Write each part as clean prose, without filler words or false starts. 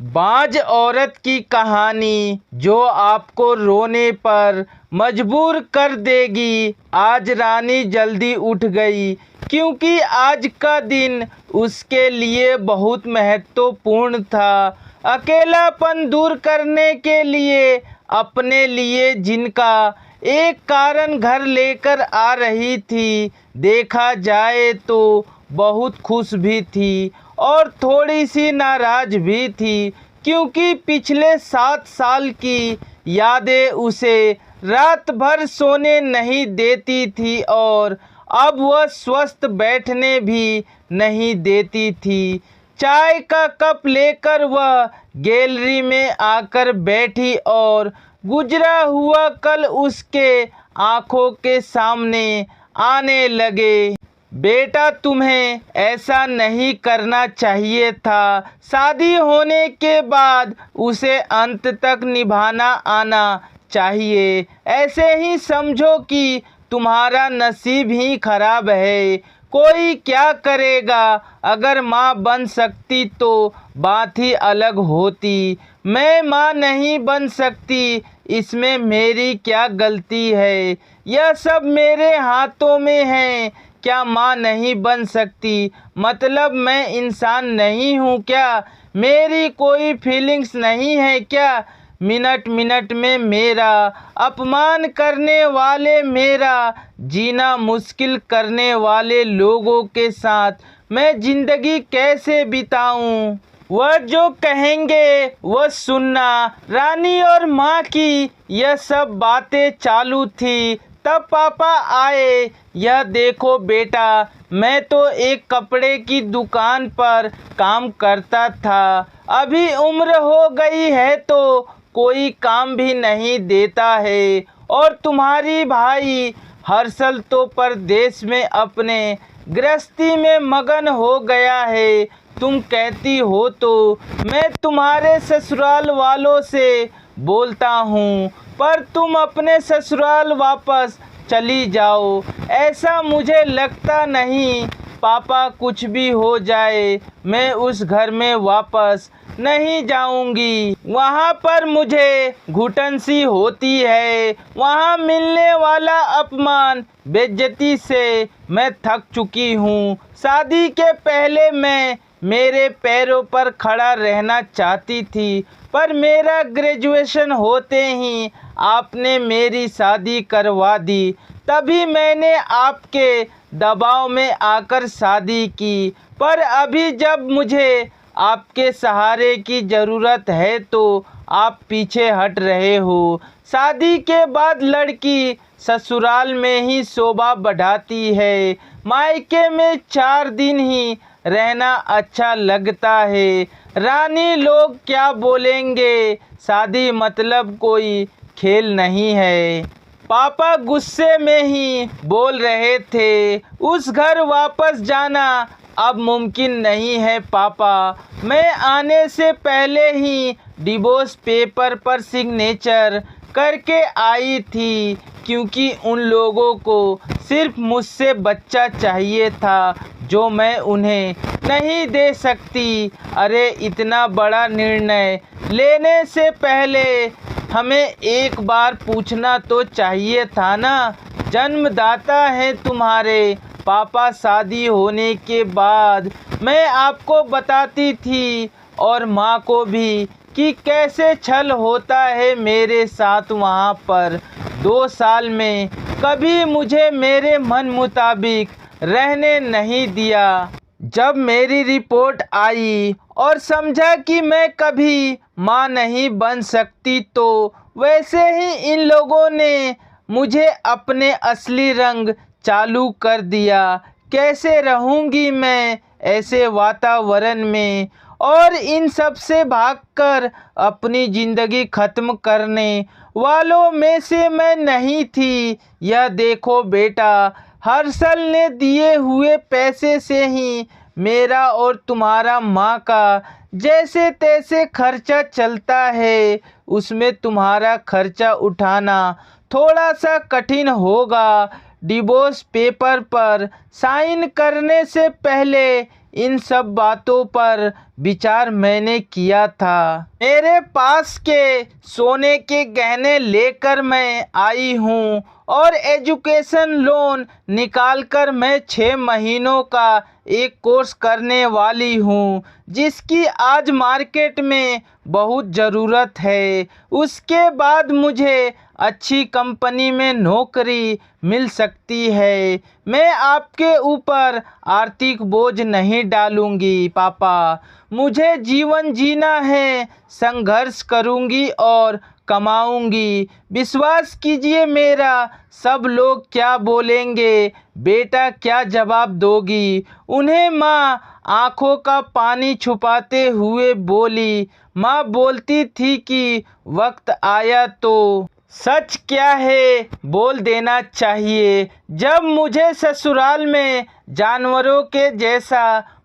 बाज औरत की कहानी जो आपको रोने पर मजबूर कर देगी। आज रानी जल्दी उठ गई क्योंकि आज का दिन उसके लिए बहुत महत्वपूर्ण था। अकेलापन दूर करने के लिए अपने लिए जिनका एक कारण घर लेकर आ रही थी। देखा जाए तो बहुत खुश भी थी और थोड़ी सी नाराज भी थी क्योंकि पिछले 7 साल की यादें उसे रात भर सोने नहीं देती थी और अब वह स्वस्थ बैठने भी नहीं देती थी। चाय का कप लेकर वह गैलरी में आकर बैठी और गुजरा हुआ कल उसके आंखों के सामने आने लगे। बेटा, तुम्हें ऐसा नहीं करना चाहिए था। शादी होने के बाद उसे अंत तक निभाना आना चाहिए। ऐसे ही समझो कि तुम्हारा नसीब ही खराब है। कोई क्या करेगा। अगर माँ बन सकती तो बात ही अलग होती। मैं माँ नहीं बन सकती, इसमें मेरी क्या गलती है। यह सब मेरे हाथों में है। क्या माँ नहीं बन सकती मतलब मैं इंसान नहीं हूँ क्या? मेरी कोई फीलिंग्स नहीं है क्या? मिनट मिनट में मेरा अपमान करने वाले, मेरा जीना मुश्किल करने वाले लोगों के साथ मैं ज़िंदगी कैसे बिताऊं? वह जो कहेंगे वह सुनना। रानी और माँ की यह सब बातें चालू थी तब पापा आए। यह देखो बेटा, मैं तो एक कपड़े की दुकान पर काम करता था। अभी उम्र हो गई है तो कोई काम भी नहीं देता है। और तुम्हारी भाई हर्षल तो परदेश में अपने गृहस्थी में मगन हो गया है। तुम कहती हो तो मैं तुम्हारे ससुराल वालों से बोलता हूँ, पर तुम अपने ससुराल वापस चली जाओ। ऐसा मुझे लगता नहीं। पापा, कुछ भी हो जाए मैं उस घर में वापस नहीं जाऊंगी। वहाँ पर मुझे घुटन सी होती है। वहाँ मिलने वाला अपमान, बेइज्जती से मैं थक चुकी हूँ। शादी के पहले मैं मेरे पैरों पर खड़ा रहना चाहती थी, पर मेरा ग्रेजुएशन होते ही आपने मेरी शादी करवा दी। तभी मैंने आपके दबाव में आकर शादी की। पर अभी जब मुझे आपके सहारे की ज़रूरत है तो आप पीछे हट रहे हो। शादी के बाद लड़की ससुराल में ही शोभा बढ़ाती है। मायके में 4 दिन ही रहना अच्छा लगता है। रानी, लोग क्या बोलेंगे। शादी मतलब कोई खेल नहीं है। पापा गुस्से में ही बोल रहे थे। उस घर वापस जाना अब मुमकिन नहीं है पापा। मैं आने से पहले ही डिवोर्स पेपर पर सिग्नेचर करके आई थी क्योंकि उन लोगों को सिर्फ मुझसे बच्चा चाहिए था जो मैं उन्हें नहीं दे सकती। अरे, इतना बड़ा निर्णय लेने से पहले हमें एक बार पूछना तो चाहिए था ना। जन्मदाता हैं तुम्हारे पापा। शादी होने के बाद मैं आपको बताती थी और माँ को भी कि कैसे छल होता है मेरे साथ। वहाँ पर 2 साल में कभी मुझे मेरे मन मुताबिक रहने नहीं दिया। जब मेरी रिपोर्ट आई और समझा कि मैं कभी माँ नहीं बन सकती, तो वैसे ही इन लोगों ने मुझे अपने असली रंग चालू कर दिया। कैसे रहूँगी मैं ऐसे वातावरण में और इन सब से भागकर अपनी ज़िंदगी ख़त्म करने वालों में से मैं नहीं थी। यह देखो बेटा, हर्षल ने दिए हुए पैसे से ही मेरा और तुम्हारा माँ का जैसे तैसे खर्चा चलता है। उसमें तुम्हारा खर्चा उठाना थोड़ा सा कठिन होगा। डिवोर्स पेपर पर साइन करने से पहले इन सब बातों पर विचार मैंने किया था। मेरे पास के सोने के गहने लेकर मैं आई हूँ और एजुकेशन लोन निकालकर मैं 6 महीनों का एक कोर्स करने वाली हूँ, जिसकी आज मार्केट में बहुत ज़रूरत है। उसके बाद मुझे अच्छी कंपनी में नौकरी मिल सकती है। मैं आपके ऊपर आर्थिक बोझ नहीं डालूंगी पापा। मुझे जीवन जीना है, संघर्ष करूंगी और कमाऊंगी। विश्वास कीजिए मेरा। सब लोग क्या बोलेंगे, बेटा क्या जवाब दोगी? उन्हें माँ आंखों का पानी छुपाते हुए बोली। माँ बोलती थी कि वक्त आया तो सच क्या है बोल देना चाहिए। जब मुझे ससुराल में जानवरों के जैसा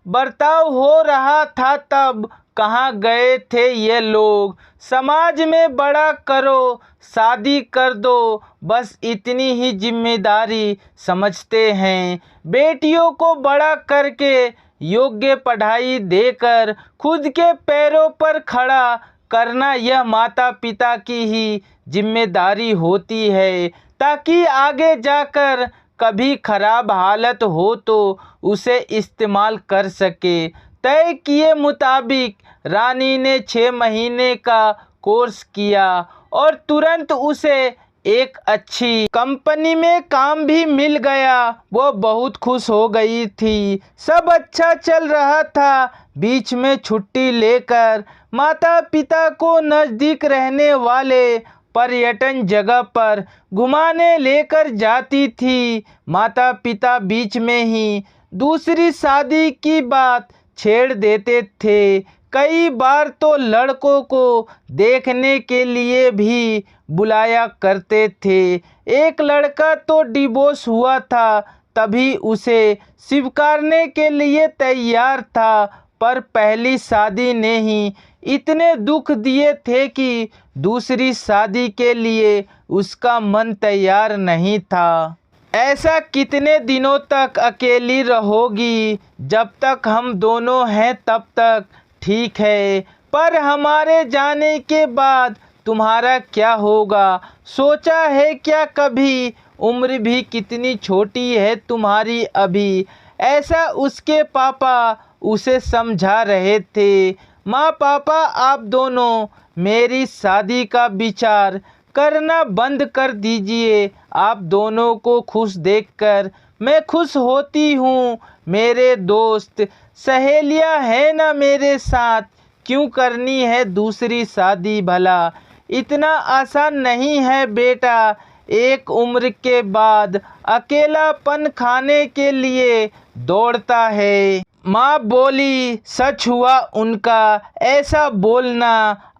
बर्ताव हो रहा था तब कहाँ गए थे ये लोग? समाज में बड़ा करो, शादी कर दो, बस इतनी ही जिम्मेदारी समझते हैं। बेटियों को बड़ा करके योग्य पढ़ाई देकर खुद के पैरों पर खड़ा करना यह माता पिता की ही जिम्मेदारी होती है, ताकि आगे जाकर कभी खराब हालत हो तो उसे इस्तेमाल कर सके। तय किए मुताबिक रानी ने 6 महीने का कोर्स किया और तुरंत उसे एक अच्छी कंपनी में काम भी मिल गया। वो बहुत खुश हो गई थी। सब अच्छा चल रहा था। बीच में छुट्टी लेकर माता पिता को नज़दीक रहने वाले पर्यटन जगह पर घुमाने लेकर जाती थी। माता पिता बीच में ही दूसरी शादी की बात छेड़ देते थे। कई बार तो लड़कों को देखने के लिए भी बुलाया करते थे। एक लड़का तो डिवोर्स हुआ था, तभी उसे स्वीकारने के लिए तैयार था, पर पहली शादी ने ही इतने दुख दिए थे कि दूसरी शादी के लिए उसका मन तैयार नहीं था। ऐसा कितने दिनों तक अकेली रहोगी? जब तक हम दोनों हैं तब तक ठीक है, पर हमारे जाने के बाद तुम्हारा क्या होगा? सोचा है क्या कभी? उम्र भी कितनी छोटी है तुम्हारी अभी। ऐसा उसके पापा उसे समझा रहे थे। माँ पापा आप दोनों मेरी शादी का विचार करना बंद कर दीजिए। आप दोनों को खुश देखकर मैं खुश होती हूँ। मेरे दोस्त सहेलियाँ हैं ना मेरे साथ, क्यों करनी है दूसरी शादी भला? इतना आसान नहीं है बेटा। एक उम्र के बाद अकेलापन खाने के लिए दौड़ता है। माँ बोली। सच हुआ उनका ऐसा बोलना।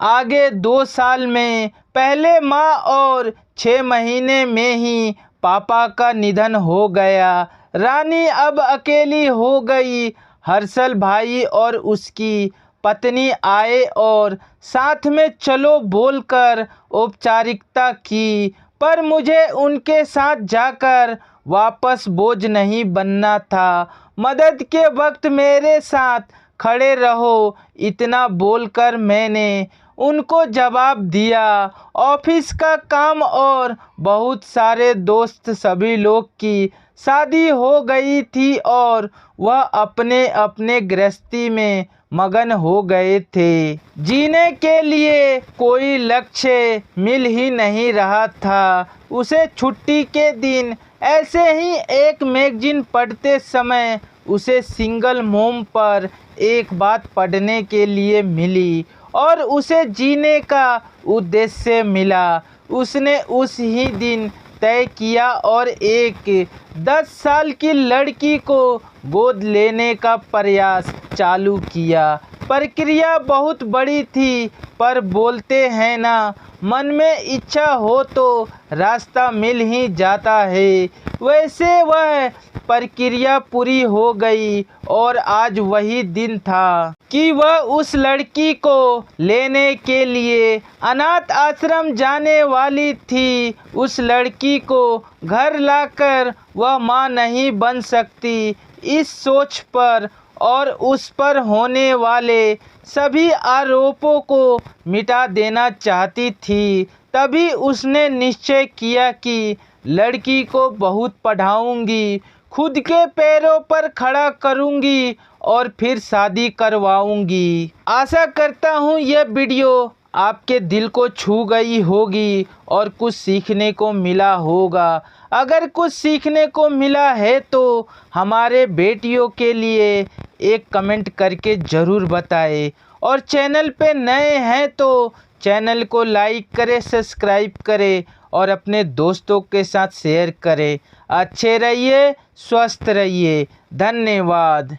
आगे 2 साल में पहले माँ और 6 महीने में ही पापा का निधन हो गया। रानी अब अकेली हो गई। हर्षल भाई और उसकी पत्नी आए और साथ में चलो बोलकर औपचारिकता की, पर मुझे उनके साथ जाकर वापस बोझ नहीं बनना था। मदद के वक्त मेरे साथ खड़े रहो, इतना बोलकर मैंने उनको जवाब दिया। ऑफिस का काम और बहुत सारे दोस्त सभी लोग की शादी हो गई थी और वह अपने अपने गृहस्थी में मगन हो गए थे। जीने के लिए कोई लक्ष्य मिल ही नहीं रहा था उसे। छुट्टी के दिन ऐसे ही एक मैगजीन पढ़ते समय उसे सिंगल मोम पर एक बात पढ़ने के लिए मिली और उसे जीने का उद्देश्य मिला। उसने उस ही दिन तय किया और एक 10 साल की लड़की को गोद लेने का प्रयास चालू किया। प्रक्रिया बहुत बड़ी थी, पर बोलते हैं ना, मन में इच्छा हो तो रास्ता मिल ही जाता है। वैसे वह प्रक्रिया पूरी हो गई और आज वही दिन था कि वह उस लड़की को लेने के लिए अनाथ आश्रम जाने वाली थी। उस लड़की को घर लाकर वह माँ नहीं बन सकती, इस सोच पर और उस पर होने वाले सभी आरोपों को मिटा देना चाहती थी। तभी उसने निश्चय किया कि लड़की को बहुत पढ़ाऊंगी, खुद के पैरों पर खड़ा करूंगी और फिर शादी करवाऊंगी। आशा करता हूँ यह वीडियो आपके दिल को छू गई होगी और कुछ सीखने को मिला होगा। अगर कुछ सीखने को मिला है तो हमारे बेटियों के लिए एक कमेंट करके ज़रूर बताएं और चैनल पे नए हैं तो चैनल को लाइक करें, सब्सक्राइब करें और अपने दोस्तों के साथ शेयर करें। अच्छे रहिए, स्वस्थ रहिए। धन्यवाद।